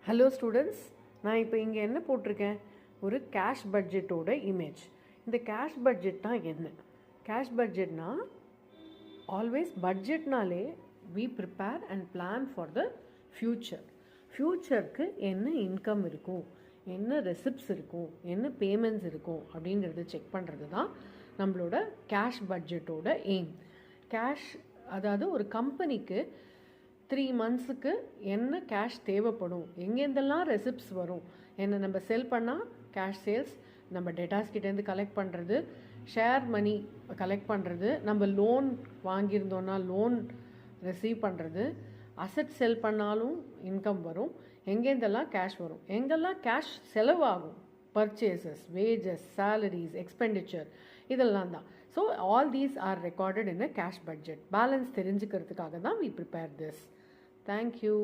Hello students, நான் இப்போ இங்கே என்ன போட்டிருக்கேன்? ஒரு கேஷ் பட்ஜெட்டோட இமேஜ். இந்த கேஷ் பட்ஜெட் தான் என்ன? கேஷ் பட்ஜெட்னா ஆல்வேஸ் பட்ஜெட்னாலே we prepare and plan for the future. ஃப்யூச்சருக்கு என்ன இன்கம் இருக்கும், என்ன ரெசிப்ட்ஸ் இருக்கும், என்ன பேமெண்ட்ஸ் இருக்கும் அப்படிங்கிறத செக் பண்ணுறது தான் நம்மளோட கேஷ் பட்ஜெட்டோட எய்ம். கேஷ் அதாவது ஒரு கம்பெனிக்கு 3 மந்த்ஸுக்கு என்ன கேஷ் தேவைப்படும், எங்கேருந்தெல்லாம் ரெசிப்ட்ஸ் வரும், என்ன நம்ம செல் பண்ணால் கேஷ் சேல்ஸ், நம்ம டேட்டாஸ்கிட்டேருந்து கலெக்ட் பண்ணுறது, ஷேர் மணி கலெக்ட் பண்ணுறது, நம்ம லோன் வாங்கியிருந்தோன்னா லோன் ரிசீவ் பண்ணுறது, அசட் செல் பண்ணாலும் இன்கம் வரும், எங்கேருந்தெல்லாம் கேஷ் வரும், எங்கெல்லாம் கேஷ் செலவாகும், பர்ச்சேசஸ், வேஜஸ், சேலரிஸ், எக்ஸ்பெண்டிச்சர், இதெல்லாம் தான். So all these are recorded in a cash budget. Balance தெரிஞ்சுக்கிறதுக்காக தான் we prepare this. Thank you.